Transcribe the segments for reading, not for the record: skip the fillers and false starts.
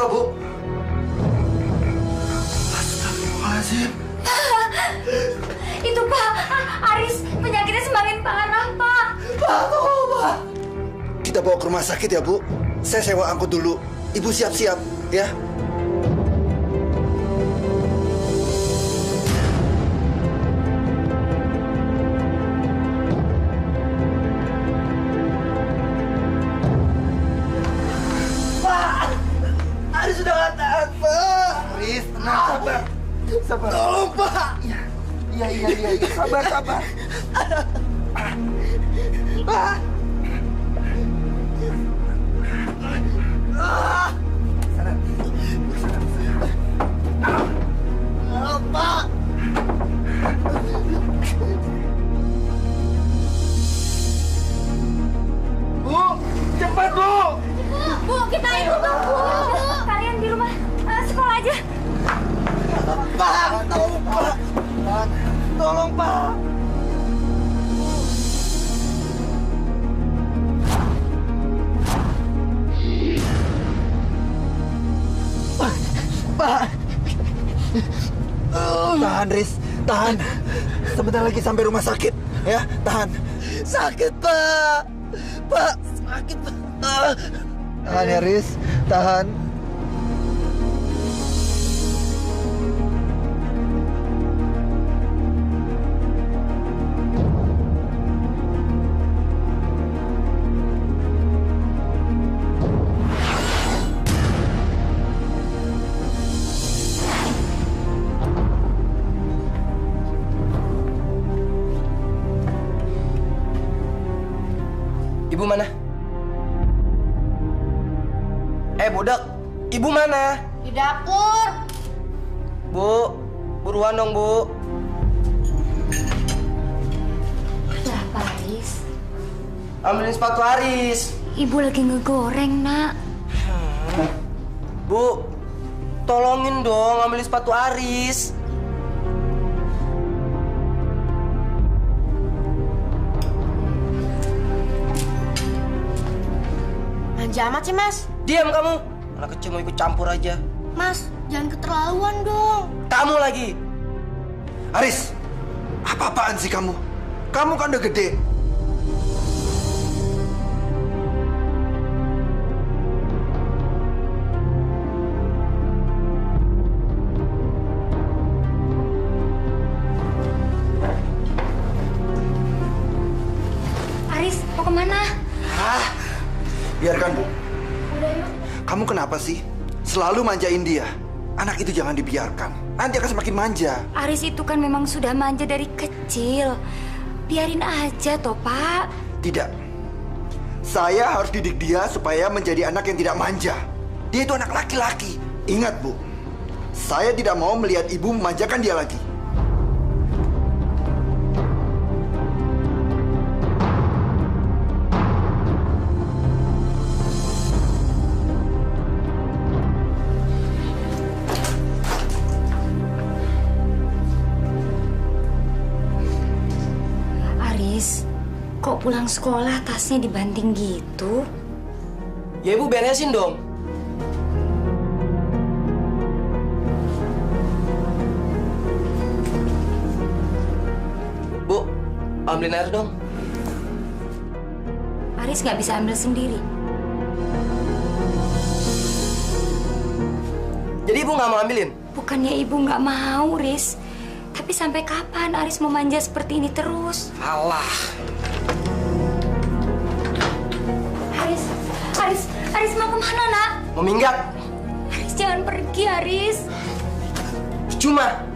apa, Bu? Astagfirullahaladzim. Itu Pak, Aris penyakitnya semakin parah Pak. Pak, tolong, Pak. Kita bawa ke rumah sakit ya, Bu. Saya sewa angkut dulu. Ibu siap-siap, ya. Pak, Aris sudah nggak tahan, Pak. Aris, tenang, sabar. Sabar. Tolong, Pak. Iya. Sabar. Pak. Pak. Bu, cepat, Bu. Bu, kita ikut dong Bu. Kalian di rumah sekolah aja. Pak, tolong, Pak. Tolong, Pak. Pak. Tahan, Riz. Tahan. Sebentar lagi sampai rumah sakit. Ya, tahan. Sakit, Pak. Pak, sakit, Pak. Tahan ya, Riz. Tahan. Ibu mana? Budak, ibu mana? Di dapur. Bu, buruan dong, Bu. Kenapa Aris? Ambilin sepatu Aris. Ibu lagi ngegoreng nak. Bu, tolongin dong ambilin sepatu Aris. Manja amat sih, Mas. Diam kamu. Anak kecil mau ikut campur aja. Mas, jangan keterlaluan dong. Kamu lagi. Aris, apa-apaan sih kamu? Kamu kan udah gede. Aris, mau kemana? Biarkan, Bu. Udah yuk. Kamu kenapa sih? Selalu manjain dia. Anak itu jangan dibiarkan. Nanti akan semakin manja. Aris itu kan memang sudah manja dari kecil. Biarin aja toh, Pak. Tidak. Saya harus didik dia supaya menjadi anak yang tidak manja. Dia itu anak laki-laki. Ingat, Bu. Saya tidak mau melihat ibu memanjakan dia lagi. Aris, kok pulang sekolah tasnya dibanting gitu? Ya ibu beresin dong. Bu, ambilin air dong. Aris nggak bisa ambil sendiri. Jadi ibu nggak mau ambilin? Bukannya ibu nggak mau, Riz. Tapi sampai kapan Aris mau manja seperti ini terus? Alah. Aris mau kemana, nak? Mau minggat? Aris jangan pergi, Aris. Cuma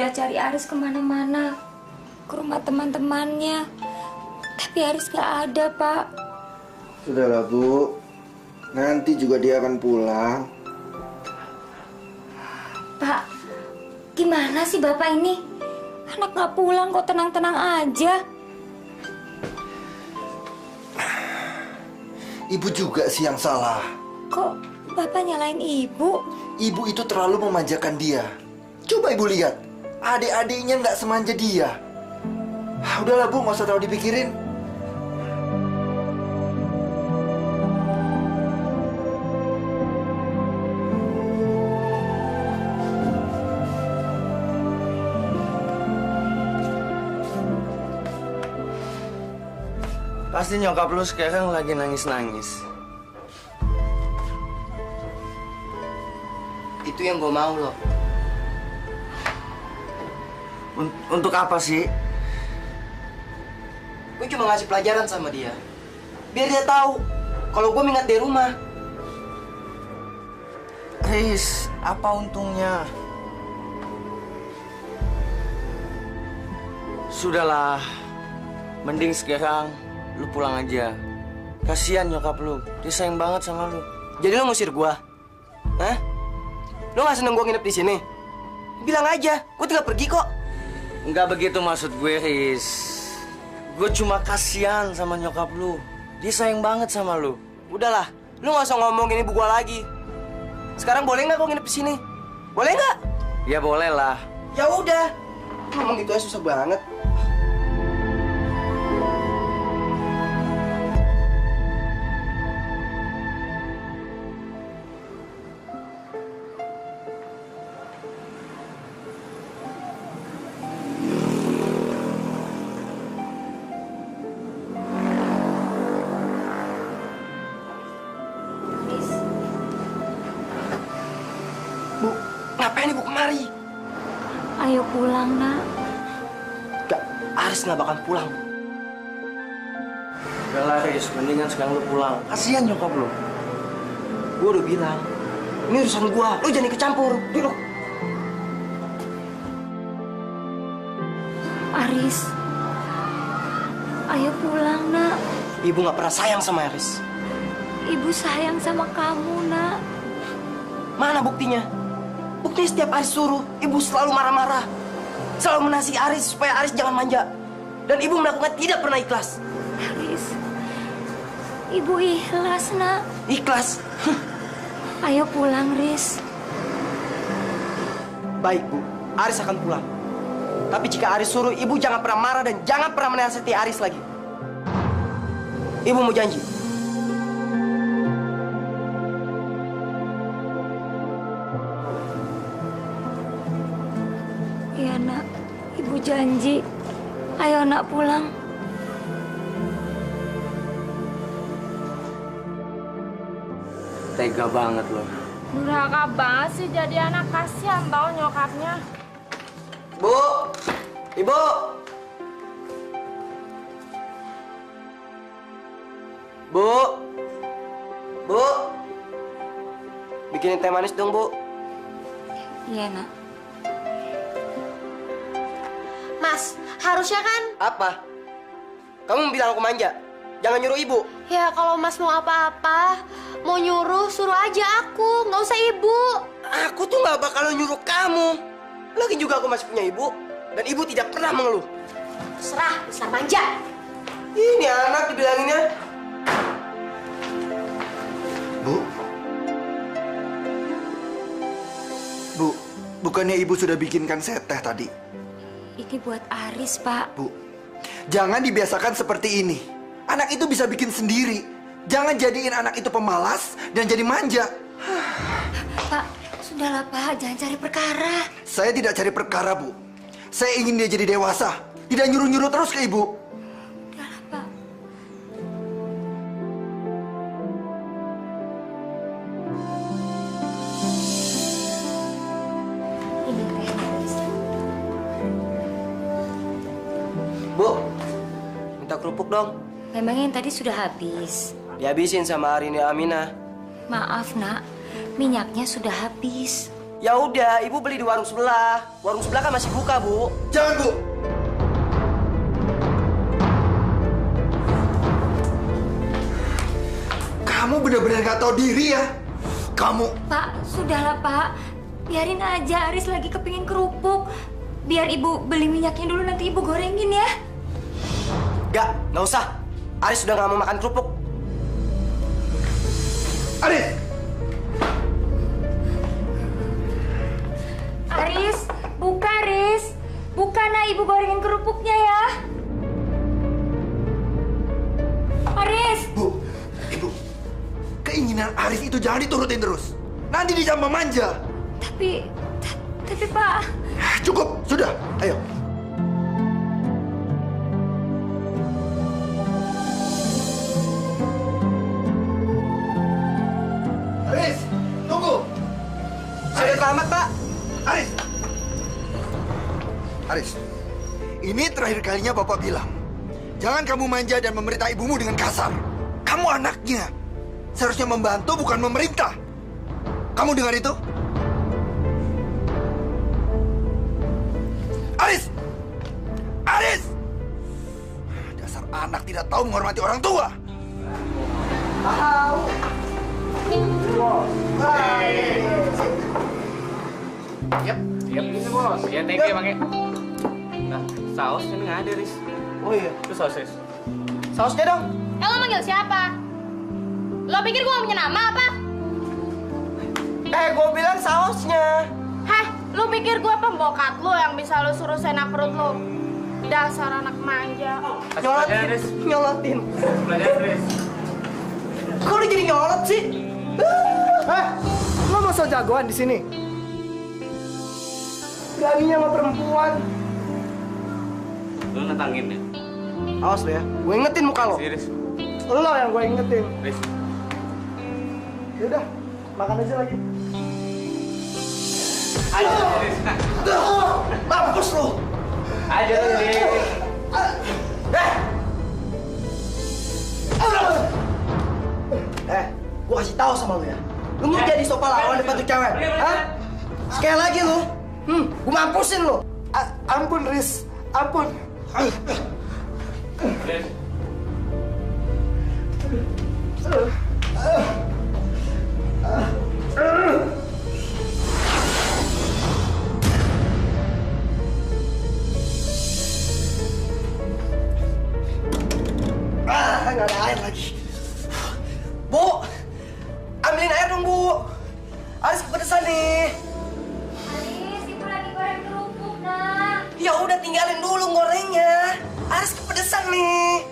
sudah cari Aris kemana-mana, ke rumah teman-temannya. Tapi Aris gak ada, Pak. Sudahlah, Bu. Nanti juga dia akan pulang. Pak, gimana sih Bapak ini? Anak gak pulang kok tenang-tenang aja. Ibu juga sih yang salah. Kok Bapak nyalain Ibu? Ibu itu terlalu memanjakan dia. Coba Ibu lihat, adik-adiknya nggak semanja dia. Udahlah Bu, nggak usah terlalu dipikirin. Pasti nyokap lu sekarang lagi nangis-nangis. Itu yang gue mau loh. Untuk apa sih? Gue cuma ngasih pelajaran sama dia. Biar dia tahu kalau gue minat di rumah. Riz, apa untungnya? Sudahlah, mending sekarang lu pulang aja. Kasihan nyokap lu, dia sayang banget sama lu. Jadi lu ngusir gua? Hah? Lu gak seneng gua nginep di sini? Bilang aja, gua tinggal pergi kok. Enggak begitu maksud gue, Riz. Gue cuma kasihan sama nyokap lu. Dia sayang banget sama lu. Udahlah, lu gak usah ngomongin ibu gua lagi. Sekarang boleh nggak gua nginep di sini? Boleh nggak? Ya boleh lah. Ya udah. Ngomong gitu aja susah banget. Ngapain ibu kemari? Ayo pulang, Nak. Gak, Aris nggak bakal pulang. Udah lah, Riz. Mendingan sekarang lu pulang. Kasihan nyokap lu. Gue udah bilang, ini urusan gua. Lu jangan ikut campur. Duduk. Aris, ayo pulang, Nak. Ibu nggak pernah sayang sama Aris. Ibu sayang sama kamu, Nak. Mana buktinya? Buktinya setiap Aris suruh, ibu selalu marah-marah. Selalu menasihati Aris supaya Aris jangan manja. Dan ibu melakukan tidak pernah ikhlas. Aris, Ibu ikhlas, Nak. Ikhlas? Ayo pulang, Riz. Baik, Bu. Aris akan pulang. Tapi jika Aris suruh, ibu jangan pernah marah dan jangan pernah menasihati Aris lagi. Ibu mau janji. Iya, Nak. Ibu janji. Ayo, Nak, pulang. Tega banget loh. Durhaka banget sih jadi anak, kasihan tau nyokapnya. Bu! Ibu! Bu! Bu! Bikinin teh manis dong, Bu. Iya, Nak. Mas, harusnya kan? Apa? Kamu bilang aku manja? Jangan nyuruh ibu. Ya kalau Mas mau apa-apa, mau nyuruh, suruh aja aku, nggak usah ibu. Aku tuh nggak bakal nyuruh kamu. Lagi juga aku masih punya ibu. Dan ibu tidak pernah mengeluh. Terserah, besar manja. Ini anak dibilanginnya. Bu? Bu, bukannya Ibu sudah bikinkan saya teh tadi? Ini buat Aris, Pak. Bu, jangan dibiasakan seperti ini. Anak itu bisa bikin sendiri. Jangan jadiin anak itu pemalas dan jadi manja. Pak, sudahlah, Pak. Jangan cari perkara. Saya tidak cari perkara, Bu. Saya ingin dia jadi dewasa. Tidak nyuruh-nyuruh terus ke Ibu. Sudahlah, Pak. Ini teh Aris. Bu, minta kerupuk dong. Memangnya yang tadi sudah habis. Dihabisin sama Arini Aminah. Maaf, Nak. Minyaknya sudah habis. Ya udah, ibu beli di warung sebelah. Warung sebelah kan masih buka, Bu. Jangan, Bu. Kamu benar-benar gak tahu diri ya. Kamu... Pak, sudahlah Pak. Biarin aja Aris lagi kepingin kerupuk. Biar ibu beli minyaknya dulu, nanti ibu gorengin ya. Nggak usah. Aris sudah nggak mau makan kerupuk. Aris! Aris, buka Aris. Buka, nah ibu gorengin kerupuknya ya. Aris! Bu, Ibu, keinginan Aris itu jangan diturutin terus. Nanti dia manja. Tapi Pak... Cukup, sudah. Ayo. Aris, tunggu. Sudah selamat, Pak. Aris. Aris, ini terakhir kalinya Bapak bilang, jangan kamu manja dan memerintah ibumu dengan kasar. Kamu anaknya. Seharusnya membantu, bukan memerintah. Kamu dengar itu? Aris! Aris! Dasar anak tidak tahu menghormati orang tua. Yap, ini bos. Ya, thank you, Bang. Nah, saus ini nggak ada, Riz. Oh iya. Itu sosis. Sausnya dong. Lo manggil siapa? Lo pikir gue punya nama apa? Gue bilang sausnya. Heh, lo pikir gue pembokat lo yang bisa lo suruh senak perut lo? Dasar anak manja. Nyolotin. Belajar, Riz. Kok lu jadi nyolot sih? Lo mau so jagoan di sini? Beraninya sama perempuan. Lu nentangin ya? Awas lo ya, gue ingetin muka lo. Si Riz. Lo yang gue ingetin. Riz. Yaudah, makan aja lagi. Ayo, Riz. Mampus lo. Ayo, Riz. Gue kasih tahu sama lu ya. Lu mau jadi sopa lawan depan tuh cewek? Hah? Sekali lagi lu. Gue mampusin lu. Ampun, Riz. Ampun. Riz. Nggak ada air lagi. Bu, ambilin air dong, Bu. Aris kepedesan nih. Aris, ibu lagi goreng kerupuk, nak. Ya udah tinggalin dulu gorengnya. Aris kepedesan nih.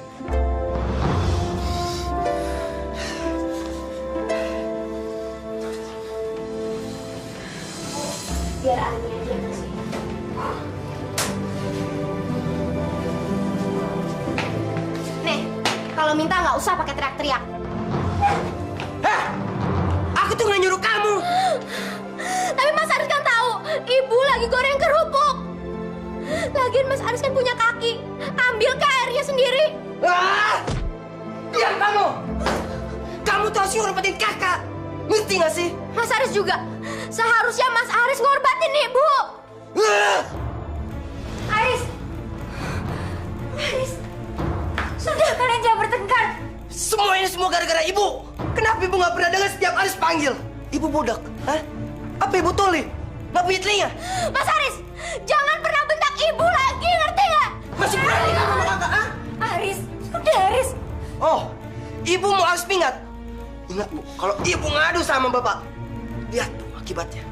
Biar Ani aja yang kasih. Nih, kalau minta nggak usah pakai teriak-teriak. Hah? Aku tuh nggak nyuruh kamu. Tapi Mas Aris kan tahu, ibu lagi goreng kerupuk. Lagian Mas Aris kan punya kaki. Ambil ke airnya sendiri. Diam kamu. Kamu tuh harus ngorbatin kakak. Ngerti nggak sih? Mas Aris juga. Seharusnya Mas Aris ngorbatin ibu. Aris! Aris! Sudah, kalian jangan bertengkar. Semua ini semua gara-gara ibu. Kenapa ibu nggak pernah dengar setiap Aris panggil? Ibu bodak, hah? Apa ibu tuli? Nggak punya telinga? Mas Aris, jangan pernah bentak ibu lagi, ngerti nggak? Masih berani kamu sama kakak, ah? Aris, sudah Aris. Oh, ibu mau Aris pingat? Ingat bu, kalau ibu ngadu sama bapak, lihat tuh akibatnya.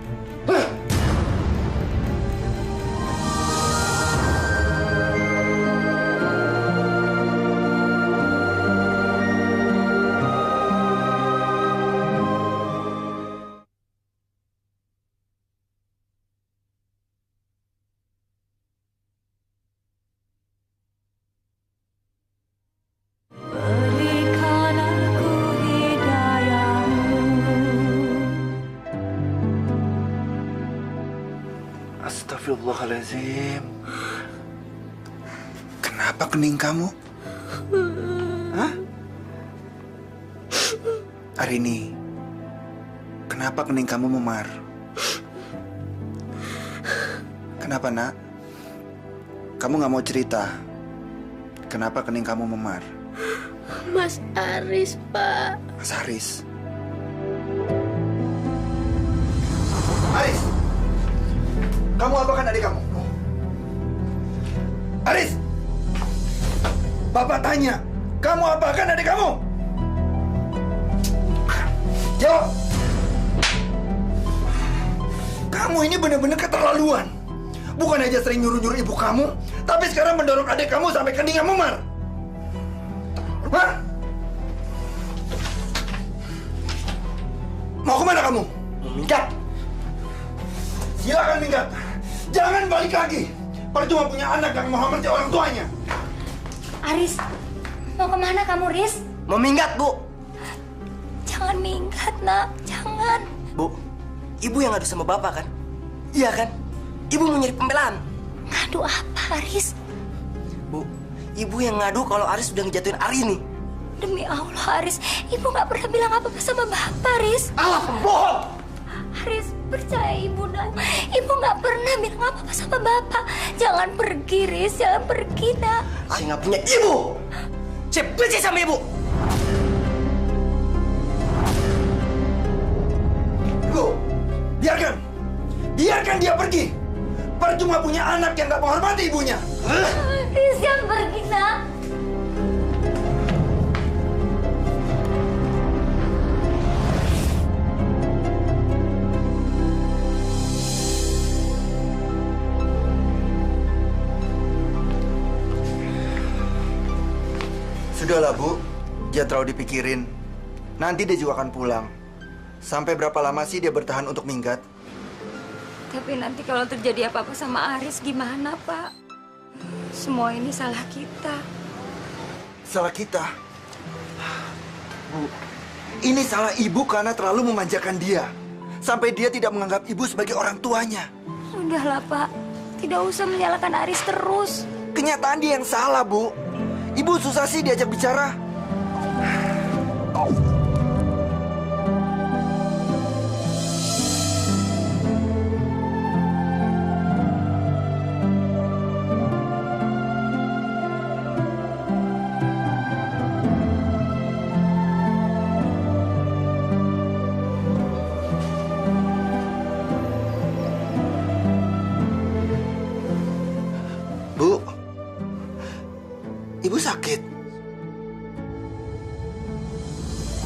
Astagfirullahaladzim. Kenapa kening kamu? Hah? Arini, kenapa kening kamu memar? Kenapa, nak? Kamu nggak mau cerita? Kenapa kening kamu memar? Mas Aris, Pak. Mas Haris. Haris! Kamu apakan adik kamu? Haris! Bapak tanya, kamu apakan adik kamu? Jawab! Kamu ini benar-benar keterlaluan. Bukan aja sering nyuruh-nyuruh ibu kamu, tapi sekarang mendorong adik kamu sampai kening memar. Hah? Mau kemana kamu? Minggat. Silakan minggat. Jangan balik lagi. Percuma punya anak yang mau mengerti orang tuanya. Aris, mau kemana kamu, Riz? Mau minggat, Bu. Jangan minggat, nak. Jangan. Bu, ibu yang ngadu sama bapak kan? Iya kan? Ibu mau nyari pembelaan. Ngadu apa, Aris? Bu, ibu yang ngadu kalau Aris sudah ngejatuhin Arini. Demi Allah, Aris. Ibu nggak pernah bilang apa-apa sama Bapak, Riz. Alah, pembohong! Aris, percaya Ibu, nak. Ibu nggak pernah bilang apa-apa sama Bapak. Jangan pergi, Riz. Jangan pergi, nak. Saya nggak punya ibu. Saya benci sama ibu. Ibu, biarkan. Biarkan dia pergi. Percuma punya anak yang gak menghormati ibunya. Riz, jangan pergi, nak. Sudahlah, Bu. Jangan terlalu dipikirin. Nanti dia juga akan pulang. Sampai berapa lama sih dia bertahan untuk minggat? Tapi nanti kalau terjadi apa-apa sama Aris gimana, Pak? Semua ini salah kita. Salah kita? Bu, ini salah ibu karena terlalu memanjakan dia. Sampai dia tidak menganggap ibu sebagai orang tuanya. Sudahlah, Pak. Tidak usah menyalahkan Aris terus. Kenyataan dia yang salah, Bu. Ibu susah sih diajak bicara. Bu, ibu sakit.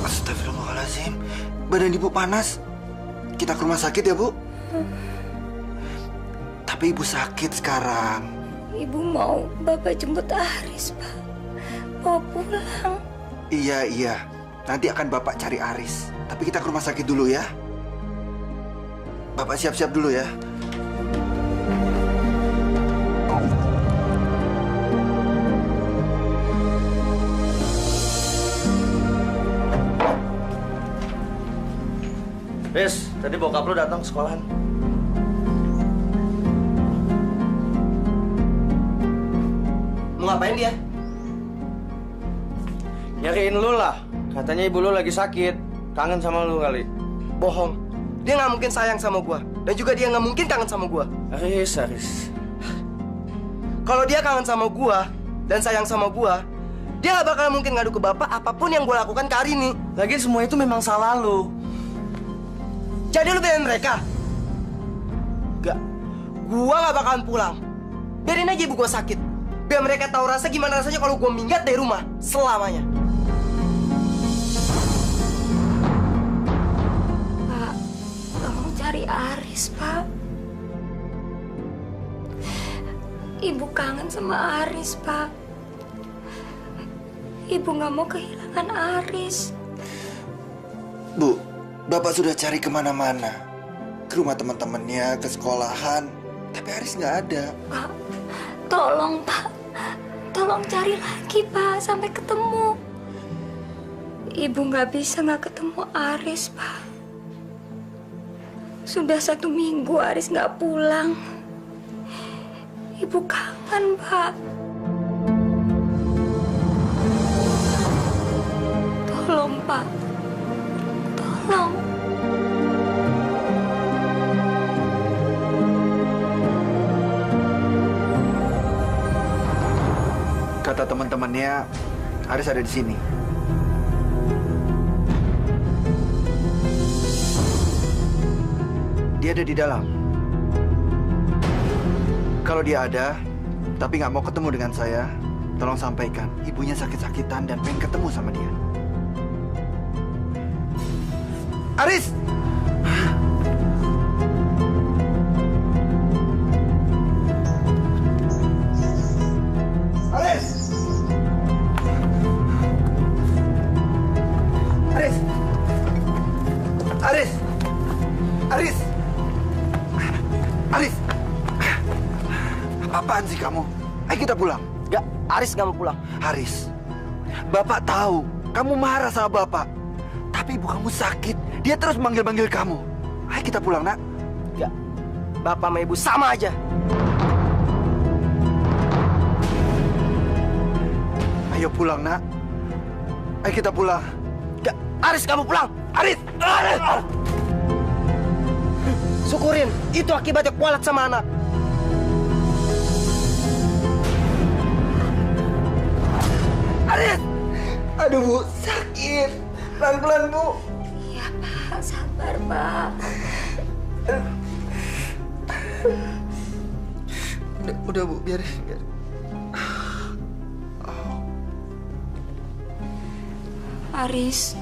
Astagfirullahaladzim, badan ibu panas. Kita ke rumah sakit ya, Bu? Tapi ibu sakit sekarang. Ibu mau Bapak jemput Aris, Pak. Mau pulang. Iya. Nanti akan Bapak cari Aris. Tapi kita ke rumah sakit dulu ya. Bapak siap-siap dulu ya. Riz, tadi bokap lu datang ke sekolahan. Mau ngapain dia? Nyariin lu lah. Katanya ibu lu lagi sakit. Kangen sama lu kali. Bohong. Dia nggak mungkin sayang sama gua. Dan juga dia nggak mungkin kangen sama gua. Aris. Kalau dia kangen sama gua dan sayang sama gua, dia nggak bakal mungkin ngadu ke bapak apapun yang gua lakukan ke Arini. Lagian semua itu memang salah lu. Jadi lu belain mereka? Gak. Gua nggak bakalan pulang. Biarin aja ibu gua sakit. Biar mereka tahu rasa gimana rasanya kalau gua minggat dari rumah selamanya. Pak, tolong cari Aris, Pak. Ibu kangen sama Aris, Pak. Ibu nggak mau kehilangan Aris. Bu, Bapak sudah cari kemana-mana. Ke rumah teman-temannya, ke sekolahan. Tapi Aris nggak ada. Pak, tolong, Pak. Tolong cari lagi, Pak, sampai ketemu. Ibu nggak bisa nggak ketemu Aris, Pak. Sudah 1 minggu Aris nggak pulang. Ibu kangen, Pak. Tolong, Pak. Tolong. Kata teman-temannya, Aris ada di sini. Dia ada di dalam. Kalau dia ada, tapi nggak mau ketemu dengan saya, tolong sampaikan. Ibunya sakit-sakitan dan pengen ketemu sama dia. Aris! Aris! Aris! Aris! Aris! Aris! Apaan sih kamu? Ayo kita pulang. Gak, Aris nggak mau pulang. Haris, Bapak tahu kamu marah sama Bapak. Tapi ibu kamu sakit. Dia terus manggil-manggil kamu. Ayo kita pulang, nak. Gak, Bapak sama Ibu sama aja. Ayo pulang, nak. Ayo kita pulang. Gak, Aris kamu pulang. Aris! Aris! Syukurin, itu akibatnya kualat sama anak. Aris! Aduh, Bu, sakit. Pelan-pelan, Bu. Iya, Pak. Sabar, Pak. Udah, Bu, biarin. Aris,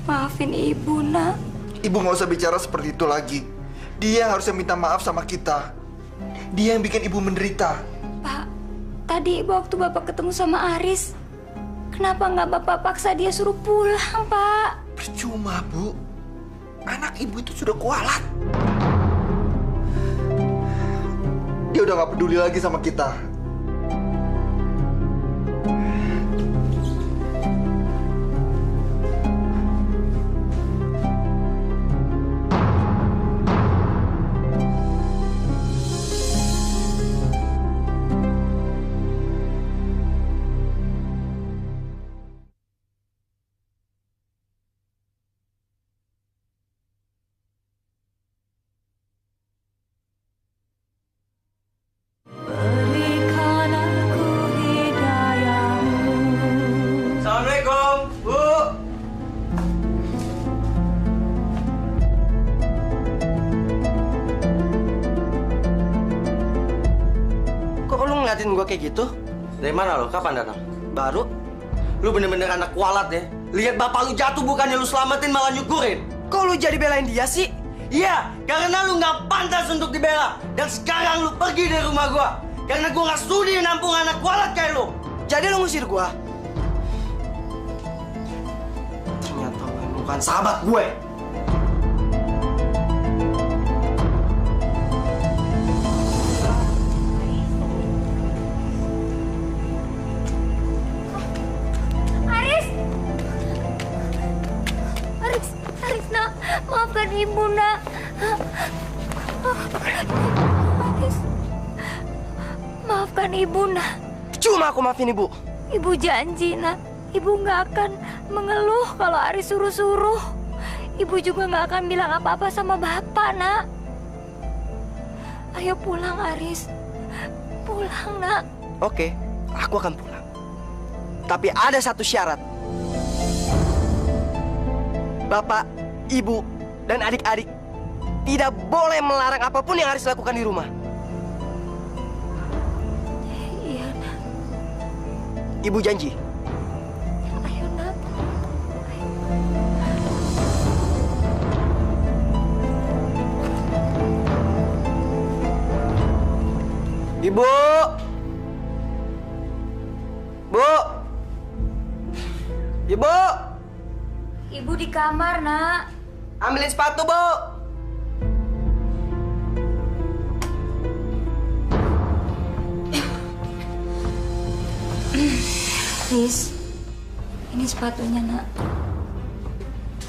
maafin Ibu, nak. Ibu nggak usah bicara seperti itu lagi. Dia harusnya minta maaf sama kita. Dia yang bikin Ibu menderita. Pak, tadi waktu Bapak ketemu sama Aris, kenapa nggak Bapak paksa dia suruh pulang, Pak? Percuma, Bu. Anak Ibu itu sudah kualat. Dia udah nggak peduli lagi sama kita. Assalamualaikum, Bu. Kok lu ngeliatin gua kayak gitu? Dari mana lo? Kapan datang? Baru? Lu bener-bener anak kualat ya. Lihat bapak lu jatuh bukannya lu selamatin malah nyukurin. Kok lu jadi belain dia sih? Iya, karena lu nggak pantas untuk dibela. Dan sekarang lu pergi dari rumah gua. Karena gua nggak sudi nampung anak kualat kayak lu. Jadi lu ngusir gua? Ternyata lu bukan sahabat gue. Aris, nak. Maafkan Ibu, nak. Aris, maafkan Ibu, nak. Cuma aku maafin Ibu. Ibu janji, nak. Ibu nggak akan mengeluh kalau Aris suruh-suruh. Ibu juga nggak akan bilang apa-apa sama Bapak, nak. Ayo pulang, Aris. Pulang, nak. Oke, aku akan pulang. Tapi ada satu syarat. Bapak, Ibu, dan adik-adik tidak boleh melarang apapun yang Aris lakukan di rumah. Iya, nak. Ibu janji. Ayo, nak. Ibu! Bu! Ibu! Ibu di kamar, nak. Ambilin sepatu, Bu! Riz, ini sepatunya, nak.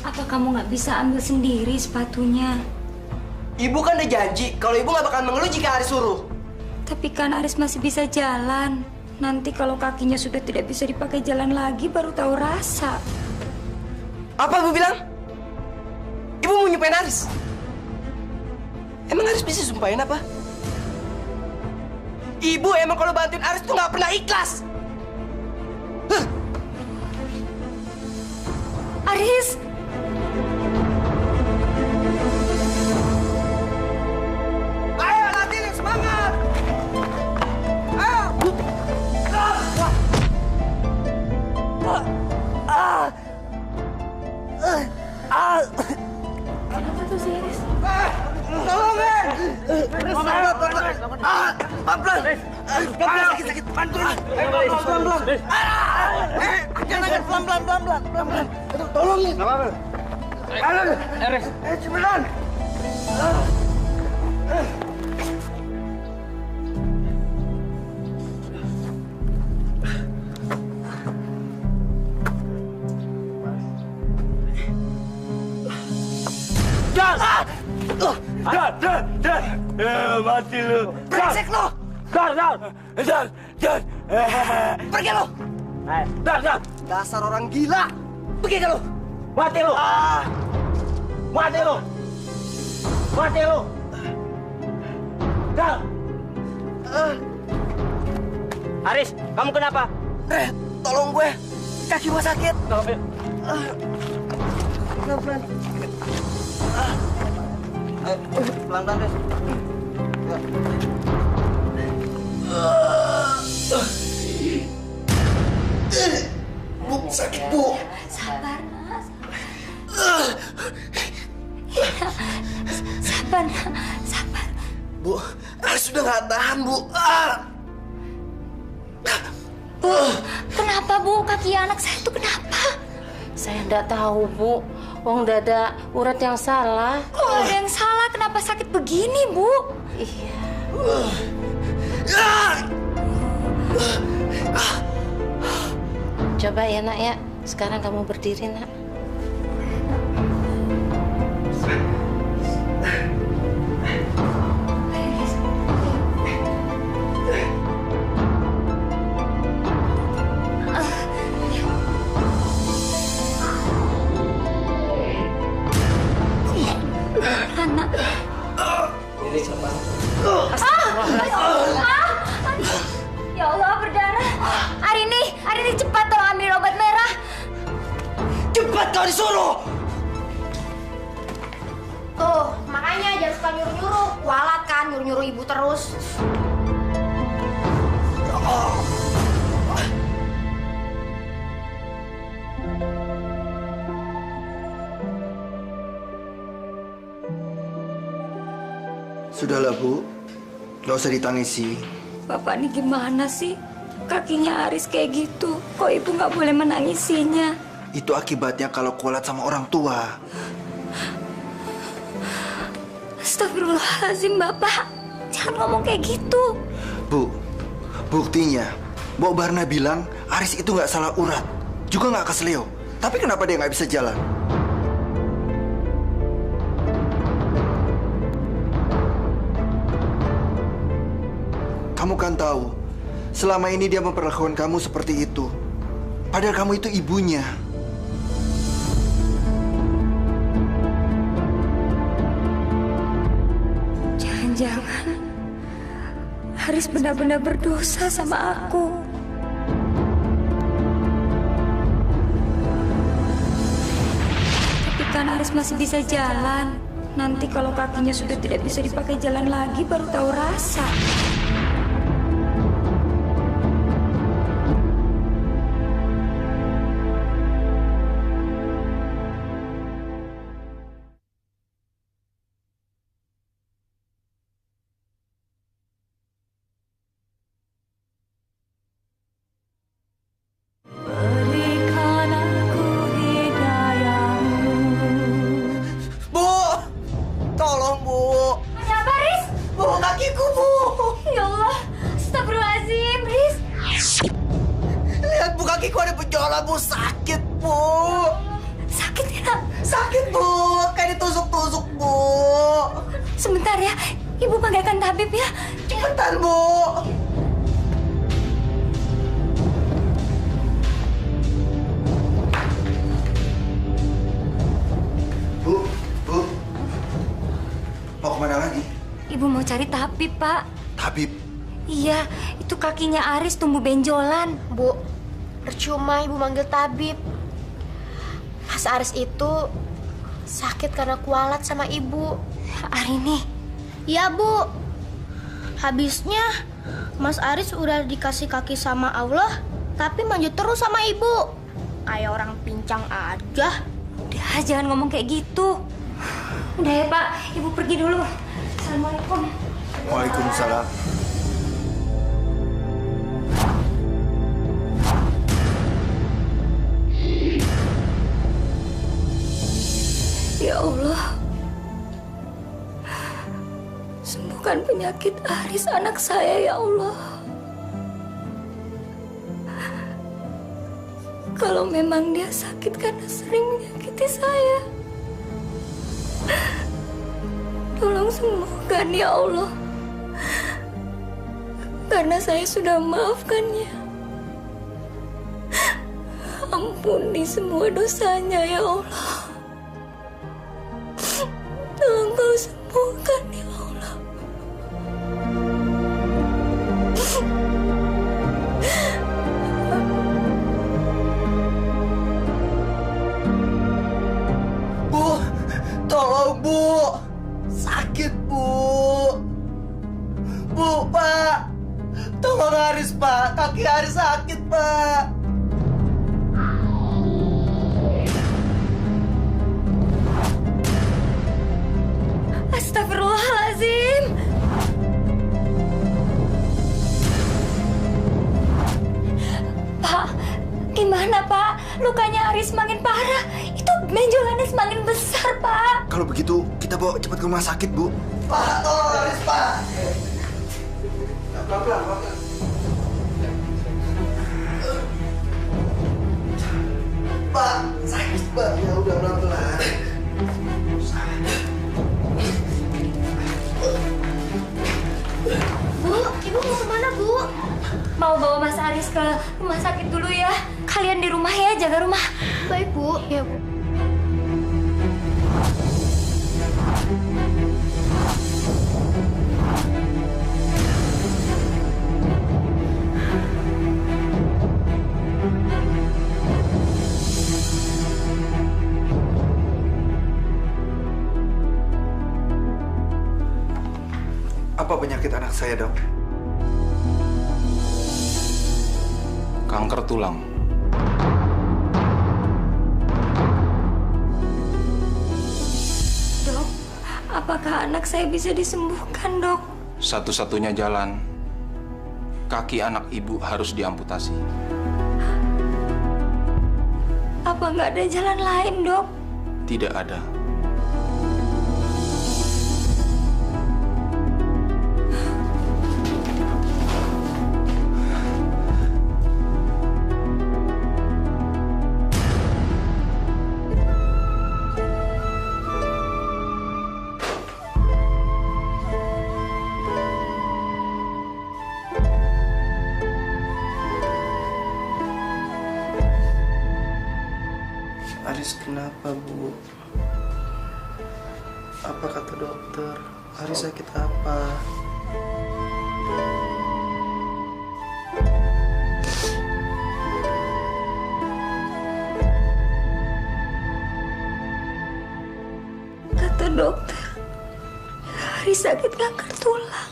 Apa kamu nggak bisa ambil sendiri sepatunya? Ibu kan udah janji kalau Ibu nggak bakal mengeluh jika Aris suruh. Tapi kan Aris masih bisa jalan. Nanti kalau kakinya sudah tidak bisa dipakai jalan lagi, baru tahu rasa. Apa Ibu bilang? Ibu mau nyumpain Aris? Emang Aris bisa sumpahin apa? Ibu emang kalau bantuin Aris tuh nggak pernah ikhlas. Aris. Ayo, latihan semangat! Ayo! Apa tuh sih, Aris? Tolongin! Pelan-pelan! Sakit! Bantuin! Pelan-pelan! Jangan pelan-pelan! Tolongin! Ayo! Cepetan! Mati lu. Brengsek lo! Pergi lo! Dasar orang gila! Pergi ke lo! Mati lu. Mati lu. Mati lu. Dal. Aris, kamu kenapa? Tolong gue! Kaki gue sakit! Pelan-pelan. Pelan-pelan, Riz. Bu, sakit bu! Sabar, Nas. Sabar, Nas. Sabar. Bu, Aris sudah nggak tahan bu! Bu, kenapa Bu? Kaki anak saya itu kenapa? Saya nggak tahu, Bu. Wong dada urat yang salah. Kok ada yang salah? Kenapa sakit begini, Bu? Iya. Coba ya, Nak ya. Sekarang kamu berdiri, Nak. Anak. Ya Allah, berdarah. Arini cepat tolong ambil obat merah. Cepat kau disuruh! Tuh, makanya jangan suka nyuruh-nyuruh. Kualat kan, nyuruh-nyuruh ibu terus. Sudahlah bu, nggak usah ditangisi. Bapak ini gimana sih? Kakinya Aris kayak gitu. Kok ibu nggak boleh menangisinya? Itu akibatnya kalau kualat sama orang tua. Astagfirullahaladzim, Bapak. Jangan ngomong kayak gitu. Bu, buktinya Mbok Barna bilang Aris itu nggak salah urat, juga nggak kesleo. Tapi kenapa dia nggak bisa jalan? Kamu kan tahu, selama ini dia memperlakukan kamu seperti itu. Padahal kamu itu ibunya. Jangan-jangan Haris benar-benar berdosa sama aku. Tapi kan Haris masih bisa jalan. Nanti kalau kakinya sudah tidak bisa dipakai jalan lagi, baru tahu rasa. Kakiku ada benjolan, Bu. Sakit, Bu. Sakit ya? Sakit, Bu. Kayak ditusuk-tusuk, Bu. Sebentar ya. Ibu panggilkan tabib ya. Cepetan, Bu. Bu. Mau kemana lagi? Ibu mau cari tabib, Pak. Tabib? Iya, itu kakinya Aris tumbuh benjolan. Bu, percuma ibu manggil tabib. Mas Aris itu sakit karena kualat sama ibu. Arini. Iya, Bu. Habisnya Mas Aris udah dikasih kaki sama Allah, tapi manja terus sama ibu. Kayak orang pincang aja. Udah, jangan ngomong kayak gitu. Udah ya, Pak. Ibu pergi dulu. Assalamualaikum. Waalaikumsalam. Ya Allah, sembuhkan penyakit Aris anak saya, ya Allah. Kalau memang dia sakit karena sering menyakiti saya, tolong sembuhkan, ya Allah. Karena saya sudah maafkannya. Ampuni semua dosanya, ya Allah. Tolong kau sembuhkan, ya Allah. Bu, tolong Bu. Sakit Bu. Bu, Pak. Tolong Haris, Pak. Kaki Haris sakit, Pak. Astagfirullahaladzim. Pak, gimana Pak? Lukanya Aris semakin parah. Itu benjolannya semakin besar, Pak. Kalau begitu, kita bawa cepat ke rumah sakit, Bu. Pak, tolong Haris, Pak. Pelan-pelan, pelan-pelan. Pak, sakit, Pak. Ya udah, pelan-pelan. Bu, ibu mau kemana, Bu? Mau bawa Mas Aris ke rumah sakit dulu ya. Kalian di rumah ya, jaga rumah. Baik, Bu. Ya, Bu. Apa penyakit anak saya, Dok? Kanker tulang. Dok, apakah anak saya bisa disembuhkan, Dok? Satu-satunya jalan, kaki anak ibu harus diamputasi. Apa nggak ada jalan lain, Dok? Tidak ada. Aris kenapa, Bu? Apa kata dokter? Aris sakit apa? Kata dokter, Aris sakit kanker tulang.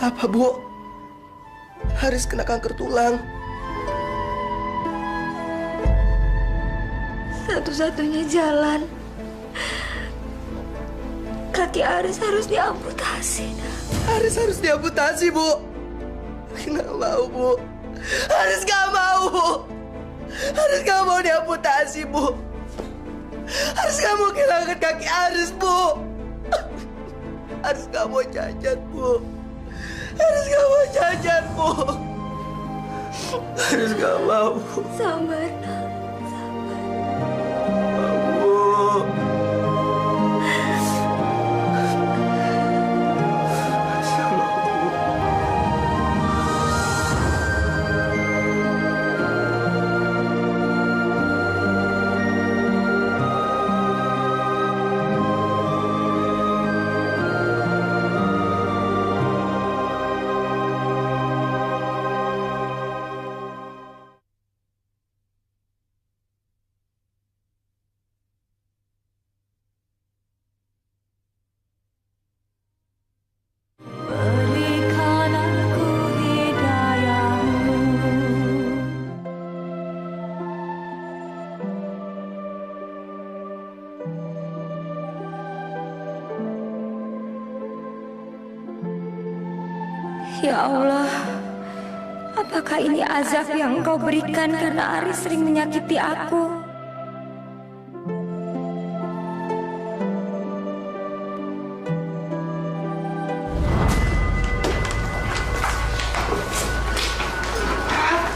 Apa, Bu? Haris kena kanker tulang. Satu-satunya jalan, kaki Aris harus diamputasi. Haris harus diamputasi, Bu. Nggak mau, Bu. Haris nggak mau. Haris nggak mau diamputasi, Bu. Haris nggak mau kehilangan kaki Haris, Bu. Haris nggak mau jajan, Bu. Haris nggak mau jajan, Bu. Haris nggak mau. Sabar, nak. Ya Allah, apakah ini azab yang Engkau berikan karena Aris sering menyakiti aku?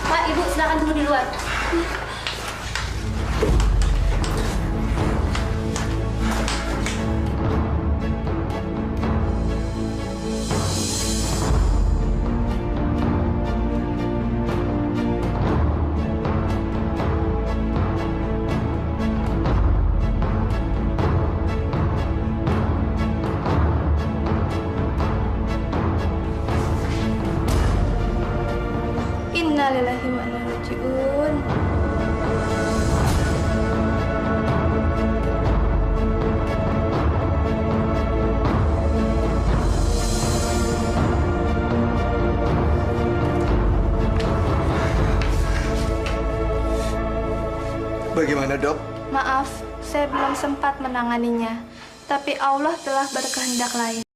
Pak, Ibu silakan dulu di luar. Innalillahi wa inna ilaihi raji'un. Bagaimana, Dok? Maaf, saya belum sempat menanganinya. Tapi Allah telah berkehendak lain.